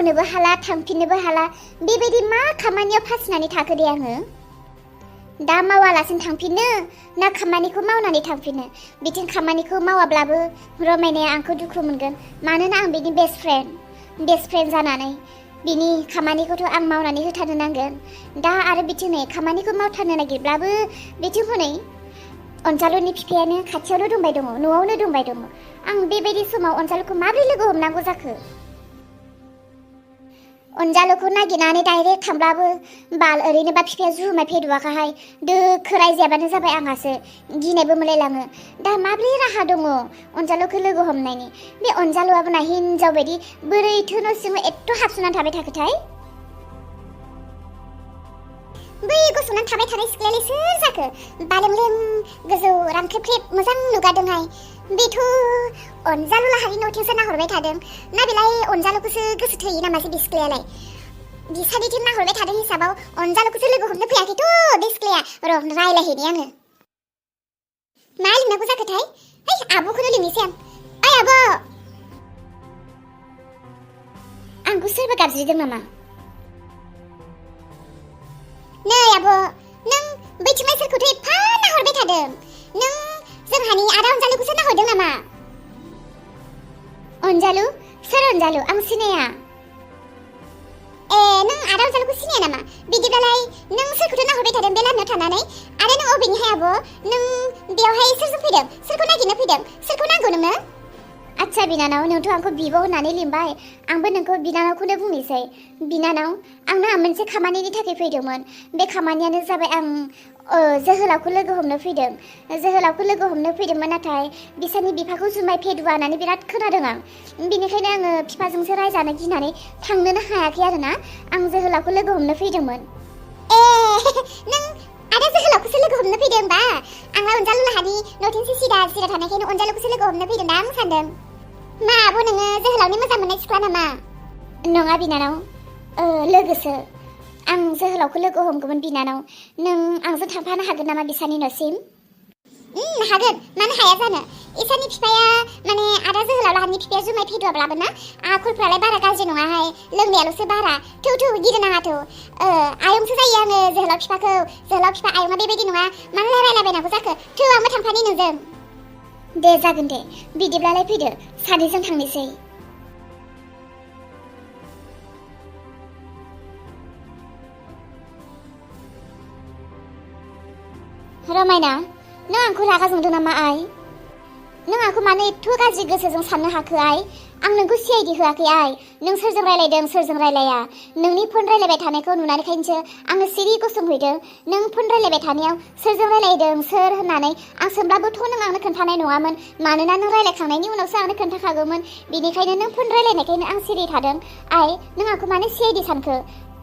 मावनोबो हाला थांफिननोबो हाला बेबायदि मा खामानियाव फासिनानै थाखो दे आङो दा मावालासिनो थांफिनो ना खामानिखौ मावनानै थांफिनो बिथिं खामानिखौ मावाब्लाबो रमायनाया आंखौ दुखु मोनगोन मानोना आं बिनि बेस्ट फ्रेन्ड जानानै बिनि खामानिखौथ' आं मावनानै होथारनो नांगोन दा आरो बिथिं नै खामानिखौ मावथारनो नागिरब्लाबो बिथिं हनै अनजालुनि बिफायानो खाथियावनो दंबाय दङ न'आवनो दंबाय दङ आं बेबायदि समाव अनजालुखौ माबोरै लोगो हमनांगौ जाखो अनजालुखौ नागिरनानै डाइरेक्ट थांब्लाबो बाल ओरैनोबा बिफाया जुमाय फेदुवाखैहाय दोखो रायजायाबानो जाबाय आंहासो गिनायबो मोनलायलाङो दा माबोरै राहा दङ अनजालुखौ लोगो हमनायनि बे अनजालुआबो ना हिनजाव बायदि बोरैथो न' सिङाव एथ' हाबसोनानै थाबाय थाखोथाय बै गसंनानै थाबाय थानाय सिख्लायालाय सोर जाखो बालेंलें गोजौ रांख्रेबख्रेब मोजां नुगारदोंहाय बेथ' अनजालु लाहानि न'थिंसो नाहरबाय थादों ना बेलाय अनजालुखौसो गोसो थोयो नामासै बे सिख्लायालाय बिसानिथिं नाहरबाय थादों हिसाबाव अनजालुखौसो लोगो हमनो फैयाखैथ' बे सिख्लाया र' रायलायहैनि आङो मा लिंनांगौ जाखोथाय ओइ आब'खौनो लिंनोसै आं ओइ आब' आंखौ सोरबा गाबज्रिदों नामा नै आब' नों बैथिंलाय सोरखौथो एफा नाहरबाय थादों नों जोंहानि आदा अनजालुखौसो नाहरदों नामा अनजालु सोर अनजालु आं सिनाया ए नों आदा अनजालुखौ सिनाया नामा बिदिब्लालाय नों सोरखौथो नाहरबाय थादों बे लामायाव थानानै आरो नों अबेनिहाय आब' नों बेयावहाय सोरजों फैदों सोरखौ नागिरनो फैदों सोरखौ नांगौ नोंनो आच्छा बिनानाव नोंथ' आंखौ बिब' होननानै लिंबाय आंबो नोंखौ बिनानावखौनो बुंनोसै बिनानाव आंना मोनसे खामानिनि थाखाय फैदोंमोन बे खामानियानो जाबाय आं जोहोलावखौ लोगो हमनो फैदोंमोन नाथाय बिसानि बिफाखौ जुमाय फेदुवा होननानै बिराद खोनादों आं बेनिखायनो आङो बिफाजोंसो रायजानो गिनानै थांनोनो हायाखै आरोना आं जोहोलावखौ लोगो हमनो फैदोंमोन ए नों आदा जोहोलावखौसो लोगो हमनो फैदों होनबा आंलाय अनजालु लाहानि न'थिंसो सिदा थानायखायनो अनजालुखौसो लोगो हमनो फैदों दां सानदों मा आब' नोङो जोहोलावनि मोजां मोननाय सिख्ला नामा नङा बिनानाव लोगोसो आं जोहोलावखौ लोगो हमगौमोन बिनानाव नों आंजों थांफानो हागोन नामा बिसानि न'सिम हागोन मानो हाया जानो इसानि बिफाया माने आदा जोहोलाव लाहानि बिफाया जुमाय फेदुवाब्लाबो ना आखलफ्रालाय बारा गाज्रि नङाहाय लोंनायाल'सो बारा थौ गिनो नाङाथ' आयंसो जायो आङो जोहोलाव बिफा आयंआ बेबायदि नङा मानो रायलायबायनांगौ जाखो थौ आंबो थांफानि नोंजों दे जागोन दे बिदिब्लालाय फैदो सानैजों थांनोसै रमायना नों आंखौ रागा जोंदों नामा आइ नों आंखौ मानो एथ' गाज्रि गोसोजों साननो हाखो आइ आं नोंखौ सिआइडि होआखै आइ नों सोरजों रायलायदों सोरजों रायलाया नोंनि फन रायलायबाय थानायखौ नुनानैखायनोसो आङो सिरि गसंहैदों नों फन रायलायबाय थानायाव सोरजों रायलायदों सोर होननानै आं सोंब्लाबोथ' नों आंनो खोन्थानाय नङामोन मानोना नों रायलायखांनायनि उनावसो आंनो खोन्थाखागौमोन बेनिखायनो नों फन रायलायनायखायनो आं सिरि थादों आइ नों आंखौ मानो सिआइडि सानखो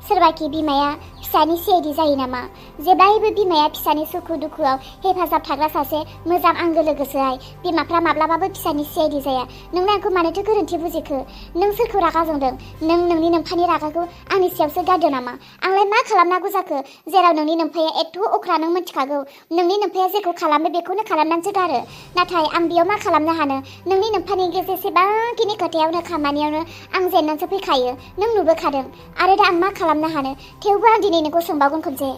सोरबाखि बिमाया फिसानि सिआइडि जायो नामा जेब्लायबो बिमाया फिसानि सुखु दुखुआव हेफाजाब थाग्रा सासे मोजां आंगो लोगोसोहाय बिमाफ्रा माब्लाबाबो फिसानि सिआइडि जाया नोंलाय आंखौ मानोथो गोरोन्थि बुजिखो नों सोरखौ रागा जोंदों नों नोंनि नोम्फानि रागाखौ आंनि सायावसो गारदों नामा आंलाय मा खालामनांगौ जाखो जेराव नोंनि नोम्फाया एथ' अख्रा नों मिथिखागौ नोंनि नोम्फाया जेखौ खालामो बेखौनो खालामनानैसो गारो नाथाय आं बेयाव मा खालामनो हानो नोंनि नोम्फानि जेसेबांखिनि खोथायावनो खामानियावनो आं जेननानैसो फैखायो नों नुबोखादों आरो दा आं मा खालामनो हानो थेवबो आं दिनै नोंखौ सोंबावगोन खनसे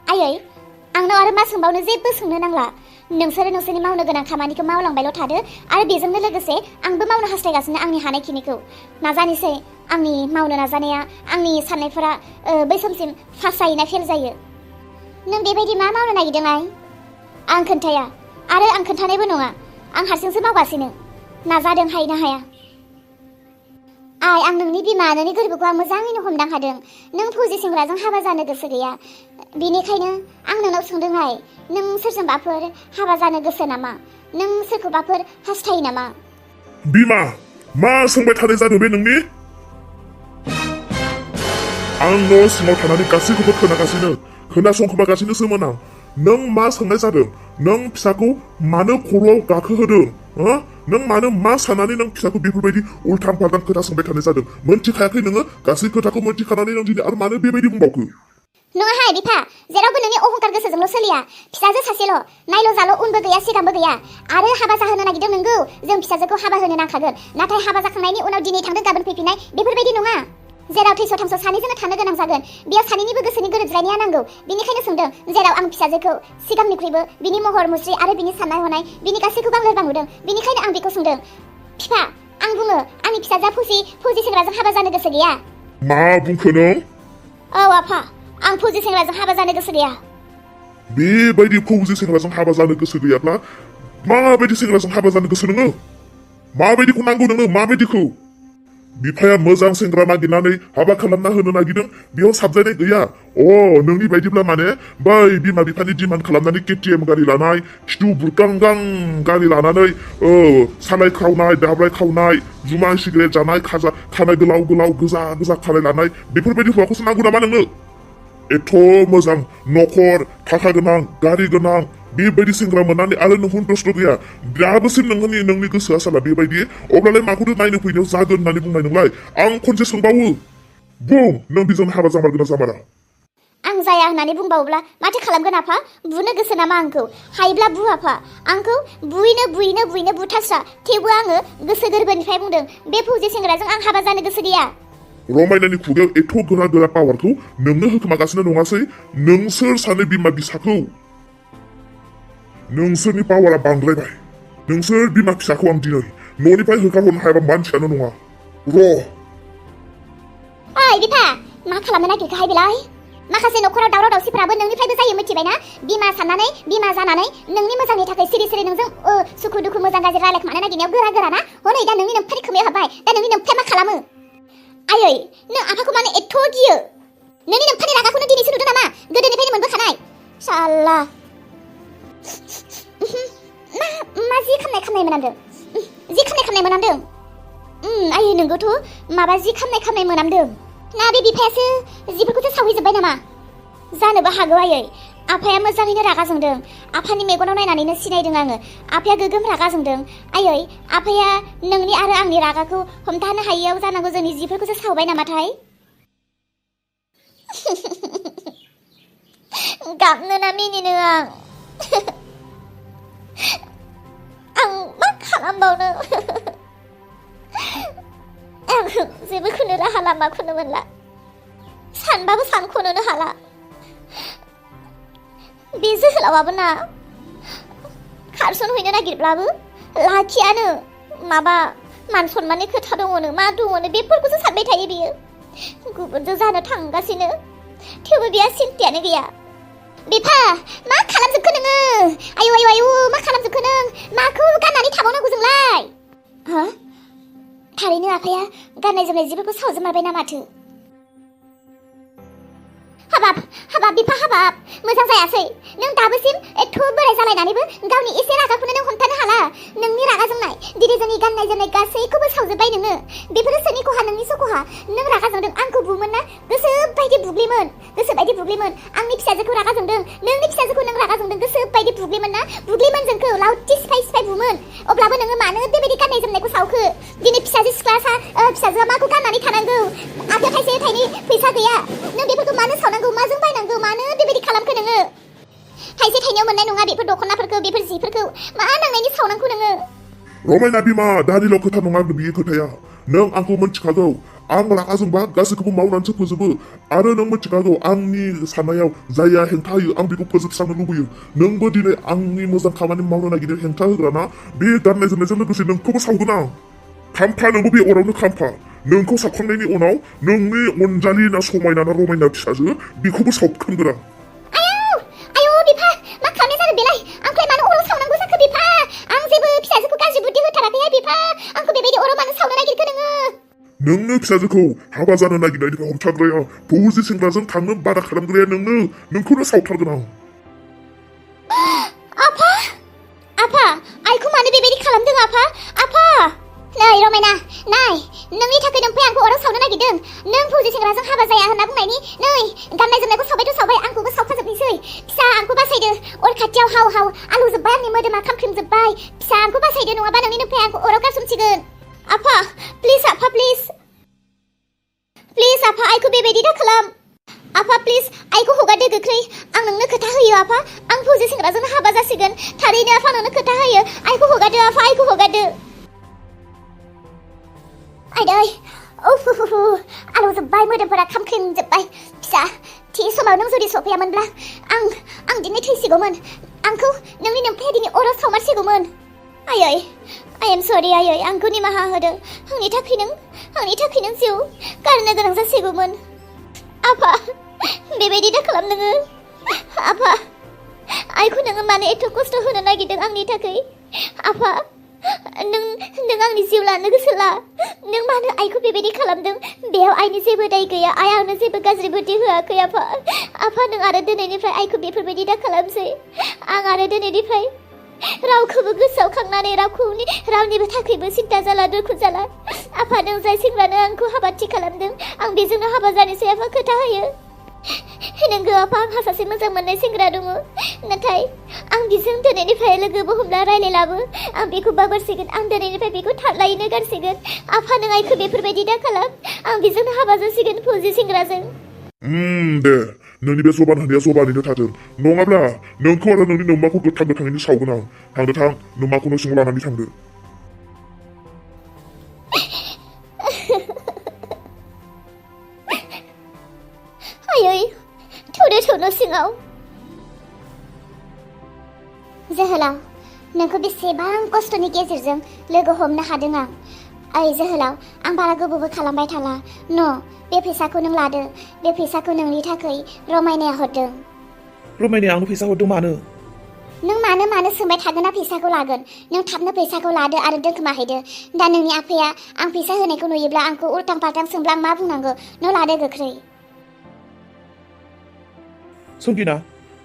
आयै आंनाव आरो मा सोंबावनो जेबो सोंनो नांला नोंसोरो नोंसोरनि मावनो गोनां खामानिखौ मावलांबायल' थादो आरो बेजोंनो लोगोसे आंबो मावनो हास्थायगासिनो आंनि हानायखिनिखौ नाजानोसै आंनि मावनो नाजानाया आंनि साननायफोरा बै समसिम पास जायोना फेल जायो नों बेबायदि मा मावनो नागिरदों आं खोन्थाया आरो आं खोन्थानायबो नङा आं हारसिंसो मावगासिनो नाजादों हायोना हाया आं नोंनि बिमा नोंनि गोरबोखौ आं मोजाङैनो हमदां हादों नों फौजि सेंग्राजों हाबा जानो गोसो गैया बेनिखायनो आं नोंनाव सोंदों नों सोरजोंबाफोर हाबा जानो गोसो नामा नों सोरखौबाफोर हास्थायो नामा बिमा मा सोंबाय थानाय जादों बे नोंनि आं न' सिङाव थानानै गासैखौबो खोनासंखोमागासिनोसोमोन आं नों मा सोंनाय जादों नों फिसाखौ मानो खर'आव गाखोहोदों नों मानो मा साननानै नों फिसाखौ बेफोरबायदि उल्थां फाल्थां खोथा सोंबाय थानाय जादों मोनथिखायाखै नोङो गासै खोथाखौ मोनथिखानानै नों दिनै आरो मानो बेबायदि बुंबावखो नङाहाय बिफा जेरावबो नोंनि अहंकार गोसोजोंल' सोलिया फिसाजो सासेल' नायल' जाल' उनबो गैया सिगांबो गैया आरो हाबा जाहोनो नागिरदों नोंगौ जों फिसाजोखौ हाबा होनो नांखागोन नाथाय हाबा जाखांनायनि उनाव दिनै थांदों गाबोन फैफिननाय बेफोरबायदि नङा जेराव थैस' थांस' सानैजोंनो थानो गोनां जागोन बेयाव सानैनिबो गोसोनि गोरोबज्लायनाया नांगौ बेनिखायनो सोंदों जेराव आं फिसाजोखौ सिगांनिख्रुइबो बिनि महर मुस्रि आरो बिनि साननाय हनाय बिनि गासैखौबो आं लोरबां नुदों बेनिखायनो आं बेखौ सोंदों बिफा आं बुङो आंनि फिसाजोआ फौजि सेंग्राजों हाबा जानो गोसो गैया मा बुंखो नों औ आफा आं फौजि सेंग्राजों हाबा जानो गोसो गैया बेबायदि फौजि सेंग्राजों हाबा जानो गोसो गैयाब्ला माबायदि सेंग्राजों हाबा जानो गोसो नोङो माबायदिखौ नांगौ नोङो माबायदिखौ बिफाया मोजां सेंग्रा नागिरनानै हाबा खालामना होनो नागिरदों बेयाव साबजायनाय गैया नोंनि बायदिब्ला माने बै बिमा बिफानि डिमान्ड खालामनानै केटिएम गारि लानाय खिथु बुरगांगां गारि लानानै सालाय खावनाय दाब्राय खावनाय जुमाय सिगारेट जानाय खानाय गोलाव गोलाव गोजा गोजा खानाय लानाय बेफोरबायदि हौवाखौसो नांगौ नामा नोंनो एथ' मोजां न'खर थाखा गोनां गारि गोनां बेबायदि सेंग्रा मोननानै आरो नोंखौ दस्थ' गैया दाबोसिम नोंनि गोसोआ साला बेबायदि अब्लालाय माखौथो नायनो फैनायाव जागोन होननानै बुंनाय नोंलाय आं खनसे सोंबावो बुं नों बिजों हाबा जामारगोन ना जामारा आं जाया होननानै बुंबावोब्ला माथो खालामगोन आफा बुनो गोसो नामा आंखौ हायोब्ला बु आफा आंखौ बुयैनो बुथारस्रा थेवबो आङो गोसो गोरबोनिफ्राय बुंदों बे फौजि सेंग्राजों आं हाबा जानो गोसो गैया रमायनानि खुगायाव एथ' गोरा पावारखौ नोंनो होखोमागासिनो नङासै नोंसोर सानै बिमा बिसाखौ नोंसोरनि पावारा बांद्रायबाय नोंसोर बिमा फिसाखौ आं दिनै न'निफ्राय होखारहरनो हायाबा मानसियानो नङा ओइ बिफा मा खालामनो नागिरखोहाय बेलाय माखासे न'खराव दावराव दावसिफोराबो नोंनिफ्रायबो जायो मिथिबायना बिमा साननानै बिमा जानानै नोंनि मोजांनि थाखाय सिरि नोंजों सुखु दुखु मोजां गाज्रि रायलायखुमानो नागिरनायाव गोरा ना हनै दा नोंनि नोमफानि खोमायाव हाबबाय दा नोंनि नोमफाया मा खालामो आयै नों आफाखौ मानो एथ' गियो नोंनि नोमफानि रागाखौनो दिनैसो नुदों नामा गोदोनिफ्रायनो मोनबोखानाय साला मा जि खामनाय मोनामदों आयै नोंगौथ' माबा जि खामनाय मोनामदों ना बे बिफायासो जिफोरखौसो सावहैजोब्बाय नामा जानोबो हागौ आयै आफाया मोजाङैनो रागा जोंदों आफानि मेगनाव नायनानैनो सिनायदों आङो आफाया गोगोम रागा जोंदों आयै आफाया नोंनि आरो आंनि रागाखौ हमथानो हायैयाव जानांगौ जोंनि जिफोरखौसो सावबाय नामाथाय गाबनो ना मिनिनो आं मा खालामबावनो आं जेबोखौनो राहा लामाखौनो मोनला सानबाबो सानख'नोनो हाला बे जोहोलावाबो ना खारसन हैनो नागिरब्लाबो लाखियानो माबा मान सनमाननि खोथा दङनो मा दङनो बेफोरखौसो सानबाय थायो बियो गुबुनजों जानो थांगासिनो थेवबो बिहा सिन्तायानो गैया बिफा मा खालामजोबखो नोङो आयु मा खालामजोबखो नों माखौ गाननानै थाबावनांगौ जोंलाय थारैनो आफाया गाननाय जोमनाय जिफोरखौ सावजोबमारबाय ना माथो हाबाब बिफा हाबाब मोजां जायासै नों दाबोसिम एथ' बोराय जालायनानैबो गावनि एसे रागाखौनो नों हमथानो हाला नोंनि रागा जोंनाय दिनै जोंनि गाननाय जोमनाय गासैखौबो सावजोब्बाय नोङो बेफोरो सोरनि खहा नोंनिसो खहा नों रागा जोंदों आंखौ बुमोन ना गोसो बायदि बुग्लिमोन आंनि फिसाजोखौ रागा जोंदों नोंनि फिसाजोखौ नों रागा जोंदों गोसो बायदि बुग्लिमोन ना बुग्लिमोन जोंखौ लावथि सिफाय बुमोन अब्लाबो नोङो मानो बेबायदि गाननाय जोमनायखौ सावखो दिनै फिसाजोआ माखौ गाननानै थानांगौ आखायाव थाइसे थाइनै फैसा गैया नों बेफोरखौ मानो सावनांगौ माजों बायनांगौ मानो बेबायदि खालामखो नोङो थाइसे थाइनैयाव मोननाय नङा बेफोर दख'नाफोरखौ बेफोर जिफोरखौ मा नांनायनि सावनांगौ नोङो रमायना बिमा दानिल' खोथा नङा बियो खोथाया नों आंखौ मिथिखागौ आं रागा जोंबा गासैखौबो मावनानैसो फोजोबो आरो नों मिथिखागौ आंनि साननायाव जाया हेंथा होयो आं बेखौ फोजोबस्रांनो लुबैयो नोंबो दिनै आंनि मोजां खामानि मावनो नागिरदों हेंथा होग्राना बे गाननाय जोमनायजों लोगोसे नोंखौबो सावगोन आं खामफा नोंबो बे अरावनो खामफा नोंखौ सावखांनायनि उनाव नोंनि अनजालि ना समायना ना रमायना फिसाजो बेखौबो सावखांगोन आं आयौ बिफा मा खालामनाय जादों बेलाय आंखौलाय मानो अराव सावनांगौ जाखो बिफा आं जेबो फिसाजोखौ गाज्रि बुद्धि होथाराखैहाय बिफा आंखौ बेबायदि अराव मानो सावनो नागिरखो नोंनो फिसाजोखौ हाबा जानो नागिरनायनिफ्राय हमथाग्राया फौजि सेंग्राजों थांनो बादा खालामग्राया नोंखौनो सावथारगोन आं आफा आइखौ मानो बेबायदि खालामदों आफा नै रमायना नाय नोंनि थाखाय नोमफाया आंखौ अराव सावनो नागिरदों नों फौजि सेंग्राजों हाबा जाया होनना बुंनायनि नै गाननाय जोमनायखौ सावबायथ' सावबाय आंखौबो सावखाजोबनोसै फिसा आंखौ बासायदो अर खाथियाव हाव आलु जोब्बाय आंनि मोदोमा खामख्रेमजोब्बाय फिसा आंखौ बासायदो नङाबा नोंनि नोमफाया आंखौ अराव गारसोमसिगोन आफा प्लिज आफा आइखौ बेबायदि दा खालाम आफा प्लिज आइखौ हगार आफा आं फौजि सेंग्राजों हाबा जासिगोन थारैनो आफा नोंनो खोथा होयो आइखौ हगारदो आफा आइखौ हगारदो आइदै आलौ जोब्बाय मोदोमफोरा खामख्रेंजोब्बाय फिसा थि समाव नों जुदि सफैयामोनब्ला आं दिनै थैसिगौमोन आंखौ नोंनि नोमफाया दिनै अराव सावमारसिगौमोन आयै आइ एम सरि आयै आंखौ निमाहा होदो आंनि थाखाय नों जिउ गारनो गोनां जासिगौमोन आफा बेबायदि दा खालाम नोङो आफा आइखौ नोङो मानो एथ' खस्थ' होनो नागिरदों आंनि थाखाय आफा नों आंनि जिउ लानो गोसोला नों मानो आइखौ बेबायदि खालामदों बेयाव आइनि जेबो दाय गैया आइ आंनो जेबो गाज्रि बुद्धि होआखै आफा नों आरो दिनैनिफ्राय आइखौ बेफोरबायदि दा खालामसै आं आरो दिनैनिफ्राय रावखौबो गोसोआव खांनानै रावनिबो थाखायबो सिन्था जाला दुखु जाला आफा नों जाय सेंग्रानो आंखौ हाबा थि खालामदों आं बेजोंनो हाबा जानोसै आफा खोथा होयो नोंगौ आफा आंहा सासे मोजां मोननाय सेंग्रा दङ नाथाय आं बिजों दिनैनिफ्राय लोगोबो हमला रायलायलाबो आं बेखौ बावगारसिगोन आं दिनैनिफ्राय बेखौ थारलायैनो गारसिगोन आफा नों आइखौ बेफोरबायदि दा खालाम आं बेजोंनो हाबा जासिगोन फौजि सेंग्राजों दे नोंनि बे जबान होनाया जबानैनो थाथों नङाब्ला नोंखौ आरो नोंनि नोम्माखौ गोथाङैनो सावगोन आं थांदो थां नोम्माखौ न' सिङाव लानानै थांदो आयै थौदो न' सिङाव जोहोलाव नोंखौ बेसेबां खस्थ'नि गेजेरजों लोगो हमनो हादों आं ओइ जोहोलाव आं बारा गोबावबो खालामबाय थाला बे फैसाखौ नों लादो बे फैसाखौ नोंनि थाखाय रमायनाया हरदों रमायनाया आंनो फैसा हरदों मानो नों मानो सोंबाय थागोन ना फैसाखौ लागोन नों थाबनो फैसाखौ लादो आरो दोनखोमाहैदो दा नोंनि आफाया आं फैसा होनायखौ नुयोब्ला आंखौ उल्टां फाल्टां सोंब्ला आं मा बुंनांगौ नों लादो गोख्रै संगिना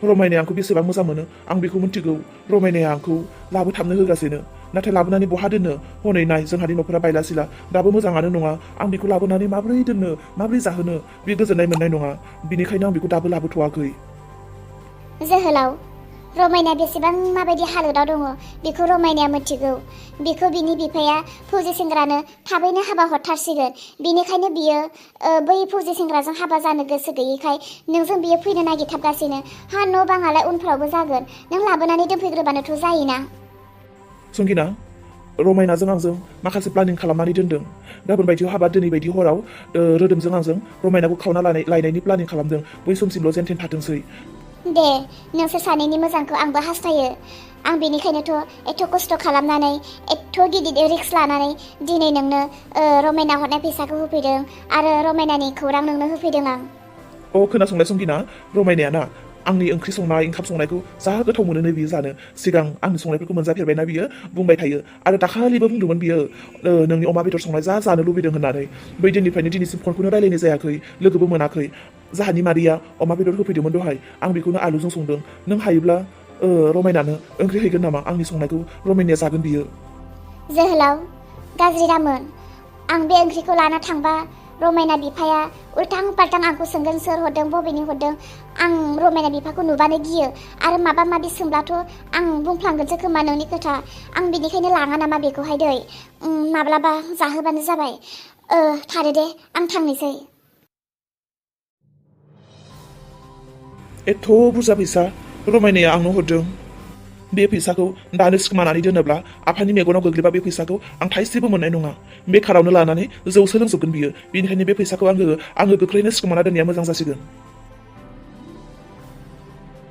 रमायनाया आंखौ बेसेबां मोजां मोनो आं बेखौ मिन्थिगौ रमायनाया आंखौ लाबोथाबनो होगासिनो नाथाय लाबोनानै बहा दोननो हनै नाय जोंहानि न'फोरा बायला सिला दाबो मोजाङानो नङा आं बेखौ लाबोनानै माबोरै दोननो माबोरै जाहोनो बे गोजोननाय मोननाय नङा बिनिखायनो आं बेखौ दाबो लाबोथ'वाखै जोहोलाव रमायनाया बेसेबां माबायदि हालोदाव दङ बेखौ रमायनाया मिथिगौ बेखौ बिनि बिफाया फौजि सेंग्रानो थाबैनो हाबा हरथारसिगोन बिनिखायनो बियो बै फौजि सेंग्राजों हाबा जानो गोसो गैयैखाय नोंजों बियो फैनो नागिरथाबगासिनो हा न' बाङालाय उनफ्रावबो जागोन नों लाबोनानै दोनफैग्रोबानोथ' जायोना संगिना रमायनाजों आंजों माखासे प्लानिं खालामनानै दोनदों गाबोन बायदियाव हाबा दिनै बायदि हराव रोदोमजों आंजों रमायनाखौ खावना लायनायनि प्लानिं खालामदों बै समसिमल' जेन थेन थाथोंसै दे नोंसोर सानैनि मोजांखौ आंबो हास्थायो आं बेनिखायनोथ' एथ' खस्थ' खालामनानै एथ' गिदिर रिक्स लानानै दिनै नोंनो रमायना हरनाय फैसाखौ होफैदों आरो रमायनानि खौरां नोंनो होफैदों आं खोनासंलाय संगिना रमायनाया ना आंनि ओंख्रि संनाय ओंखाम संनायखौ जा गोथाव मोनो बियो जानो सिगां आंनि संनायफोरखौ मोनजाफेरबायना बियो बुंबाय थायो आरो दाखालिबो बुंदोंमोन बियो नोंनि अमा बेदर संनाय जा जानो लुबैदों होननानै बै दिननिफ्रायनो दिनैसिम फनखौनो रायलायनाय जायाखै लोगोबो मोनाखै जाहानि मादैया अमा बेदर होफैदोंमोन दहाय आं बेखौनो आलुजों संदों नों हायोब्ला रमायनानो ओंख्रि हैगोन नामा आंनि संनायखौ रमायनाया जागोन बियो जोहोलाव गाज्रि दामोन आं बे ओंख्रिखौ लाना थांबा रमायना बिफाया उल्टां फाल्टां आंखौ सोंगोन सोर हरदों बबेनि हरदों आं रमायना बिफाखौ नुबानो गियो आरो माबा माबि सोंब्लाथ' आं बुंफ्लांगोनसो खोमा नोंनि खोथा आं बिनिखायनो लाङा नामा बेखौहाय दै माब्लाबा जाहोबानो जाबाय थारो दे आं थांनोसै एथ' बुरजा फैसा रमायनाया आंनो हरदों बे फैसाखौ दानो सिखोमानानै दोनोब्ला आफानि मेगनाव गोग्लैबा बे फैसाखौ आं थाइसेबो मोननाय नङा बे कारावनो लानानै जौसो लोंजोबगोन बियो बेनिखायनो बे फैसाखौ आङो गोख्रैनो सिखोमाना दोननाया मोजां जासिगोन